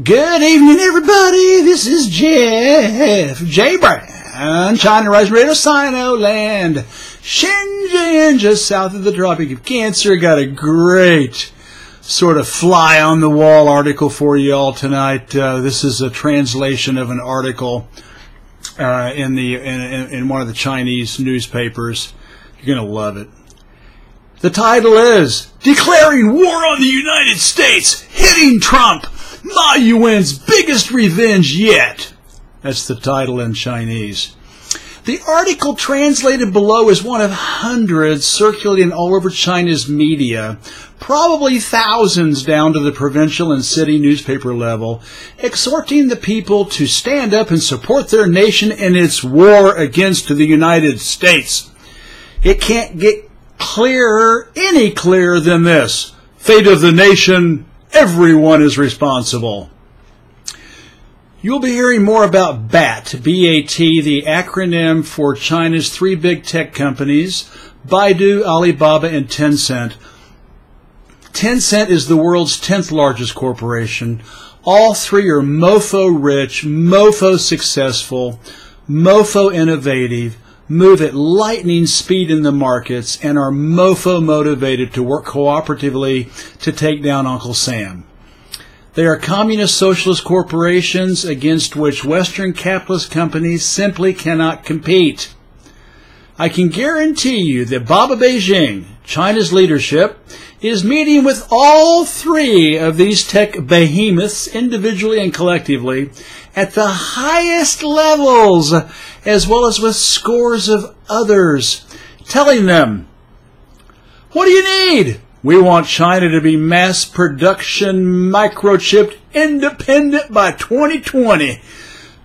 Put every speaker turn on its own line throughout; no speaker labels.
Good evening, everybody. This is Jeff J. Brown, China Rising Radio Sinoland, Shenzhen, just south of the Tropic of Cancer. Got a great sort of fly-on-the-wall article for you all tonight. This is a translation of an article in one of the Chinese newspapers. You're going to love it. The title is Declaring War on the United States, Hitting Trump, Ma Yuan's Biggest Revenge Yet. That's the title in Chinese. The article translated below is one of hundreds circulating all over China's media, probably thousands down to the provincial and city newspaper level, exhorting the people to stand up and support their nation in its war against the United States. It can't get any clearer than this. Fate of the nation, everyone is responsible. You'll be hearing more about BAT, B-A-T, the acronym for China's three big tech companies, Baidu, Alibaba, and Tencent. Tencent is the world's 10th largest corporation. All three are mofo-rich, mofo-successful, mofo-innovative, move at lightning speed in the markets, and are mofo-motivated to work cooperatively to take down Uncle Sam. They are Communist-Socialist corporations against which Western capitalist companies simply cannot compete. I can guarantee you that Baba Beijing, China's leadership, is meeting with all three of these tech behemoths individually and collectively at the highest levels, as well as with scores of others, telling them, what do you need? We want China to be mass production microchipped independent by 2020,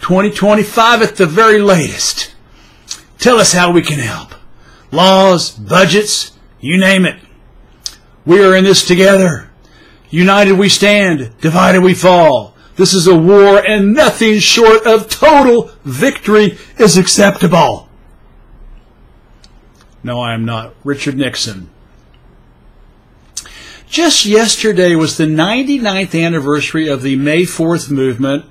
2025 at the very latest. Tell us how we can help. Laws, budgets, you name it. We are in this together. United we stand, divided we fall. This is a war, and nothing short of total victory is acceptable. No, I am not Richard Nixon. Just yesterday was the 99th anniversary of the May 4th movement.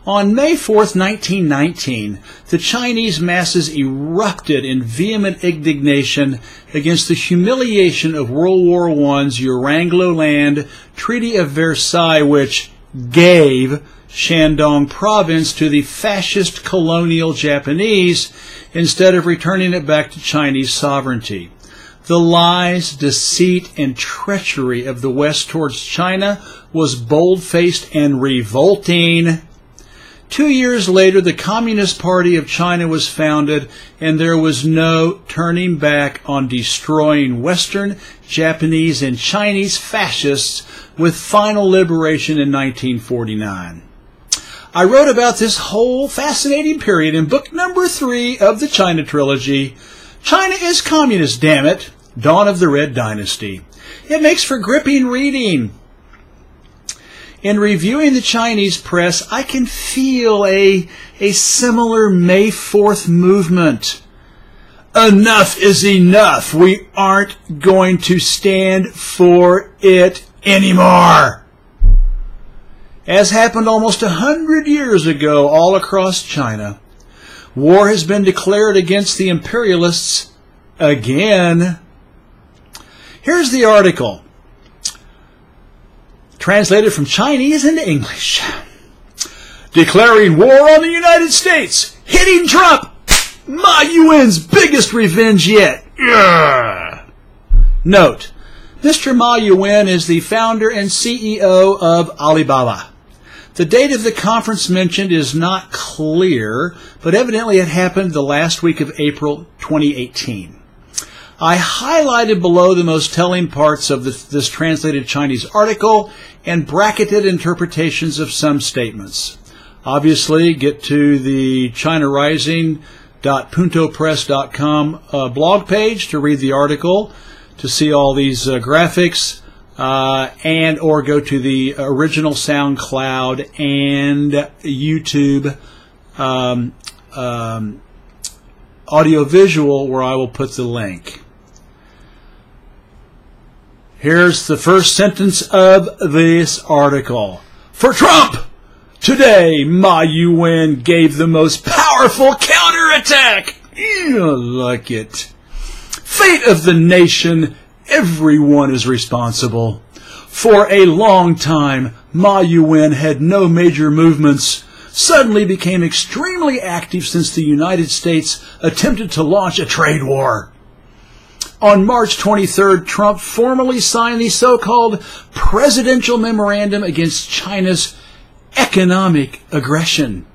On May 4th, 1919, the Chinese masses erupted in vehement indignation against the humiliation of World War I's Uranglo-Land Treaty of Versailles, which gave Shandong province to the fascist colonial Japanese instead of returning it back to Chinese sovereignty. The lies, deceit, and treachery of the West towards China was bold-faced and revolting. 2 years later, the Communist Party of China was founded, and there was no turning back on destroying Western, Japanese, and Chinese fascists with final liberation in 1949. I wrote about this whole fascinating period in book number 3 of the China trilogy, China is Communist, Damn It! Dawn of the Red Dynasty. It makes for gripping reading. In reviewing the Chinese press, I can feel a similar May 4th movement. Enough is enough. We aren't going to stand for it anymore. As happened almost 100 years ago all across China, war has been declared against the imperialists again. Here's the article, translated from Chinese into English. Declaring war on the United States, hitting Trump, Ma Yuan's biggest revenge yet. Ugh. Note, Mr. Ma Yuan is the founder and CEO of Alibaba. The date of the conference mentioned is not clear, but evidently it happened the last week of April 2018. I highlighted below the most telling parts of this translated Chinese article and bracketed interpretations of some statements. Obviously, get to the chinarising.puntopress.com blog page to read the article, to see all these graphics, and or go to the original SoundCloud and YouTube audio-visual, where I will put the link. Here's the first sentence of this article. For Trump, Today, Ma Yuen gave the most powerful counterattack. You like it. Fate of the nation, everyone is responsible. For a long time, Ma Yuen had no major movements, suddenly became extremely active since the United States attempted to launch a trade war. On March 23rd, Trump formally signed the so-called Presidential Memorandum against China's economic aggression.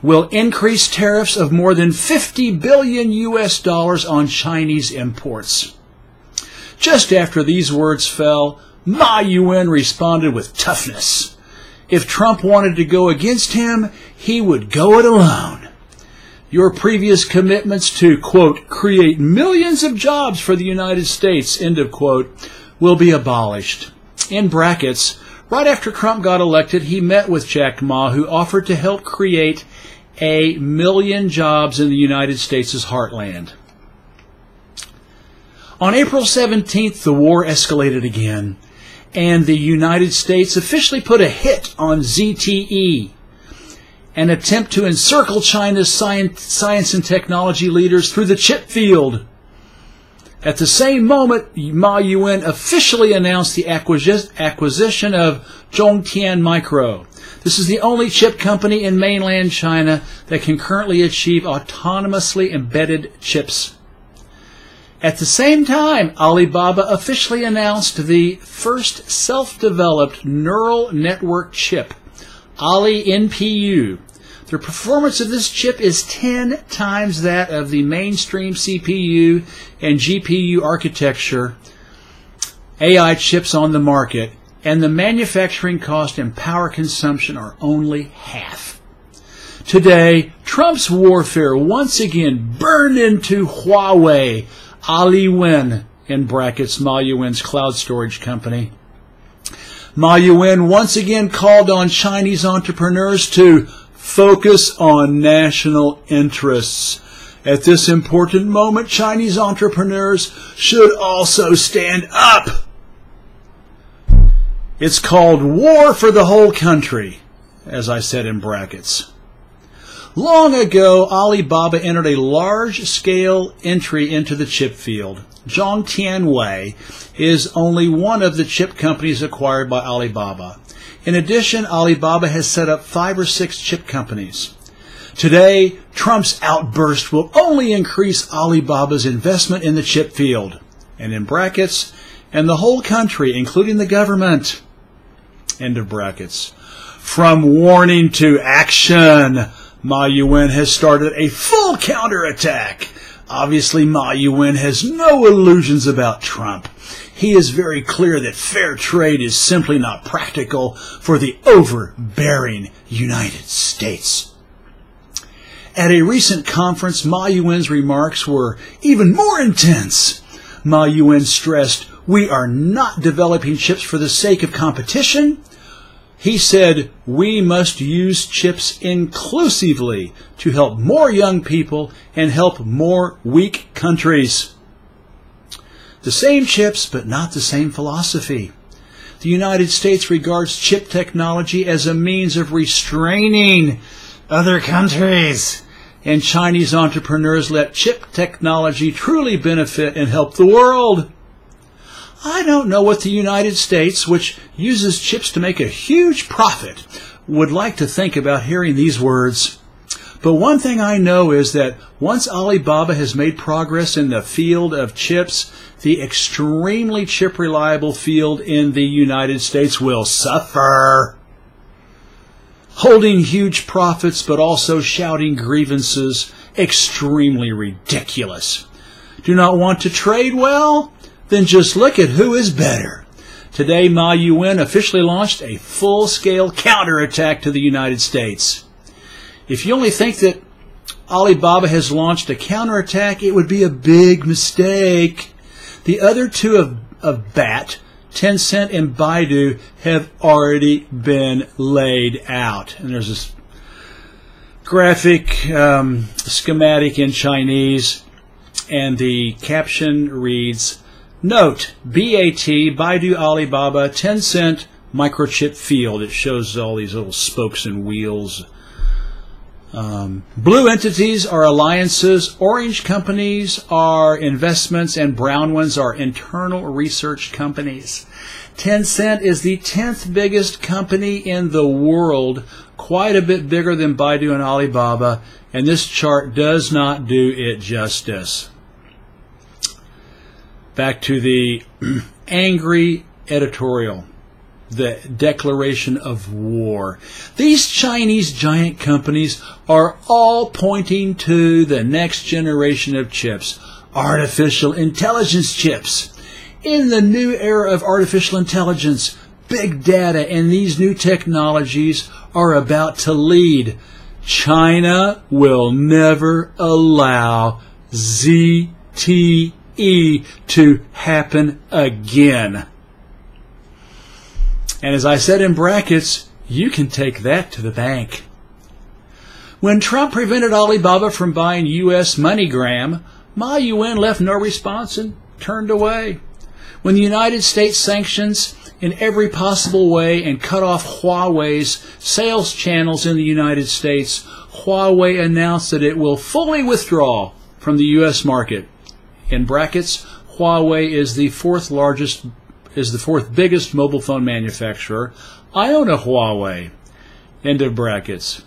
Will increase tariffs of more than $50 billion on Chinese imports. Just after these words fell, Ma Yuen responded with toughness. If Trump wanted to go against him, he would go it alone. Your previous commitments to, quote, create millions of jobs for the United States, end of quote, will be abolished. In brackets, right after Trump got elected, he met with Jack Ma, who offered to help create 1 million jobs in the United States' heartland. On April 17th, the war escalated again, and the United States officially put a hit on ZTE, an attempt to encircle China's science and technology leaders through the chip field. At the same moment, Ma Yuen officially announced the acquisition of Zhongtian Micro. This is the only chip company in mainland China that can currently achieve autonomously embedded chips. At the same time, Alibaba officially announced the first self-developed neural network chip, Ali-NPU. The performance of this chip is 10 times that of the mainstream CPU and GPU architecture AI chips on the market, and the manufacturing cost and power consumption are only half. Today, Trump's warfare once again burned into Huawei, Ali-Wen, in brackets, Ma Yuen's cloud storage company. Ma Yuen once again called on Chinese entrepreneurs to focus on national interests. At this important moment, Chinese entrepreneurs should also stand up. It's called war for the whole country, as I said in brackets. Long ago, Alibaba entered a large-scale entry into the chip field. Zhongtianwei is only one of the chip companies acquired by Alibaba. In addition, Alibaba has set up 5 or 6 chip companies. Today, Trump's outburst will only increase Alibaba's investment in the chip field, and in brackets, and the whole country, including the government. End of brackets. From warning to action, Ma Yuen has started a full counterattack. Obviously, Ma Yuen has no illusions about Trump. He is very clear that fair trade is simply not practical for the overbearing United States. At a recent conference, Ma Yuen's remarks were even more intense. Ma Yuen stressed, "We are not developing chips for the sake of competition." He said, "We must use chips inclusively to help more young people and help more weak countries." The same chips, but not the same philosophy. The United States regards chip technology as a means of restraining other countries, and Chinese entrepreneurs let chip technology truly benefit and help the world. I don't know what the United States, which uses chips to make a huge profit, would like to think about hearing these words. But one thing I know is that once Alibaba has made progress in the field of chips, the extremely chip-reliable field in the United States will suffer. Holding huge profits but also shouting grievances, extremely ridiculous. Do not want to trade well? Then just look at who is better. Today, Ma Yuen officially launched a full-scale counterattack to the United States. If you only think that Alibaba has launched a counterattack, it would be a big mistake. The other two of BAT, Tencent and Baidu, have already been laid out. And there's this graphic schematic in Chinese, and the caption reads, "Note, BAT, Baidu, Alibaba, Tencent, microchip field. It shows all these little spokes and wheels. Blue entities are alliances, orange companies are investments, and brown ones are internal research companies. Tencent is the 10th biggest company in the world, quite a bit bigger than Baidu and Alibaba, and this chart does not do it justice. Back to the angry editorial, the declaration of war. These Chinese giant companies are all pointing to the next generation of chips, artificial intelligence chips. In the new era of artificial intelligence, big data and these new technologies are about to lead. China will never allow ZTE to happen again. And as I said in brackets, you can take that to the bank. When Trump prevented Alibaba from buying U.S. MoneyGram, Ma Yuan left no response and turned away. When the United States sanctions in every possible way and cut off Huawei's sales channels in the United States, Huawei announced that it will fully withdraw from the U.S. market. In brackets, Huawei is the fourth biggest mobile phone manufacturer. I own a Huawei. End of brackets.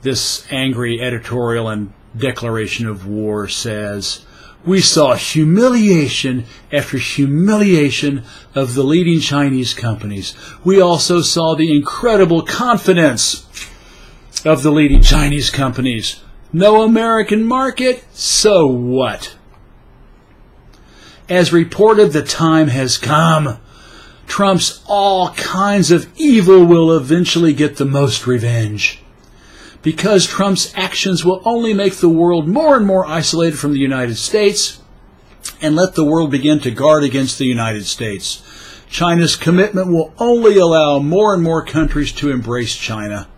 This angry editorial and declaration of war says, we saw humiliation after humiliation of the leading Chinese companies. We also saw the incredible confidence of the leading Chinese companies. No American market? So what? As reported, the time has come. Trump's all kinds of evil will eventually get the most revenge. Because Trump's actions will only make the world more and more isolated from the United States and let the world begin to guard against the United States. China's commitment will only allow more and more countries to embrace China.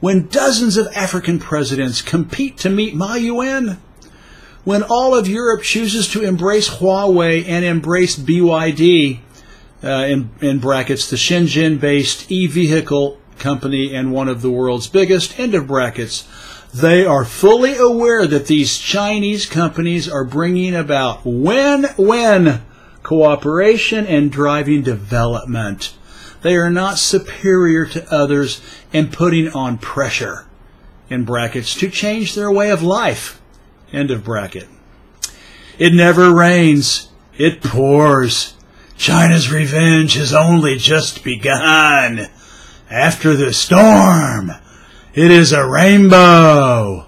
When dozens of African presidents compete to meet Ma Yuan, when all of Europe chooses to embrace Huawei and embrace BYD, in brackets, the Shenzhen-based e-vehicle company and one of the world's biggest, end of brackets, they are fully aware that these Chinese companies are bringing about win-win cooperation and driving development. They are not superior to others and putting on pressure, in brackets, to change their way of life, end of bracket. It never rains, it pours. China's revenge has only just begun. After the storm, it is a rainbow.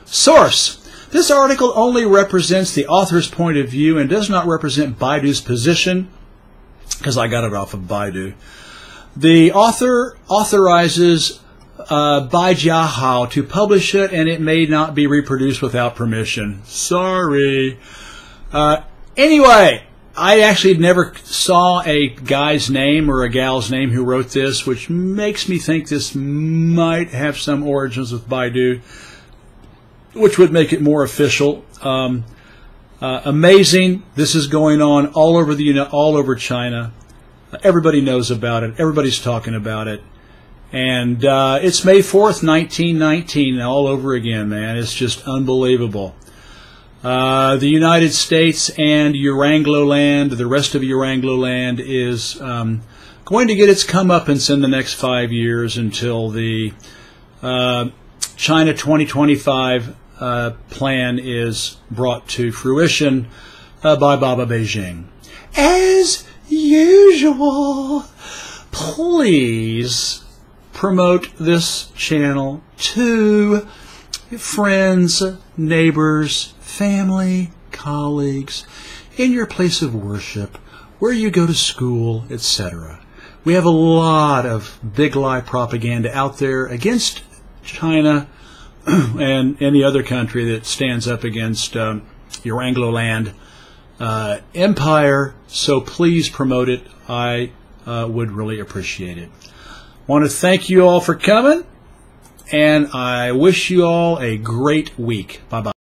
Source. This article only represents the author's point of view and does not represent Baidu's position, because I got it off of Baidu. The author authorizes Baijiahao to publish it, and it may not be reproduced without permission. Sorry. Anyway, I actually never saw a guy's name or a gal's name who wrote this, which makes me think this might have some origins with Baidu, which would make it more official. Amazing. This is going on all over China. Everybody knows about it. Everybody's talking about it. And it's May 4th, 1919, all over again, man. It's just unbelievable. The United States and Euranglo-land, the rest of Euranglo-land, is going to get its comeuppance in the next 5 years until the China 2025 plan is brought to fruition by Baba Beijing. As usual, please promote this channel to friends, neighbors, family, colleagues, in your place of worship, where you go to school, etc. We have a lot of big lie propaganda out there against China and any other country that stands up against your Anglo-land empire, so please promote it. I would really appreciate it. Want to thank you all for coming, and I wish you all a great week. Bye-bye.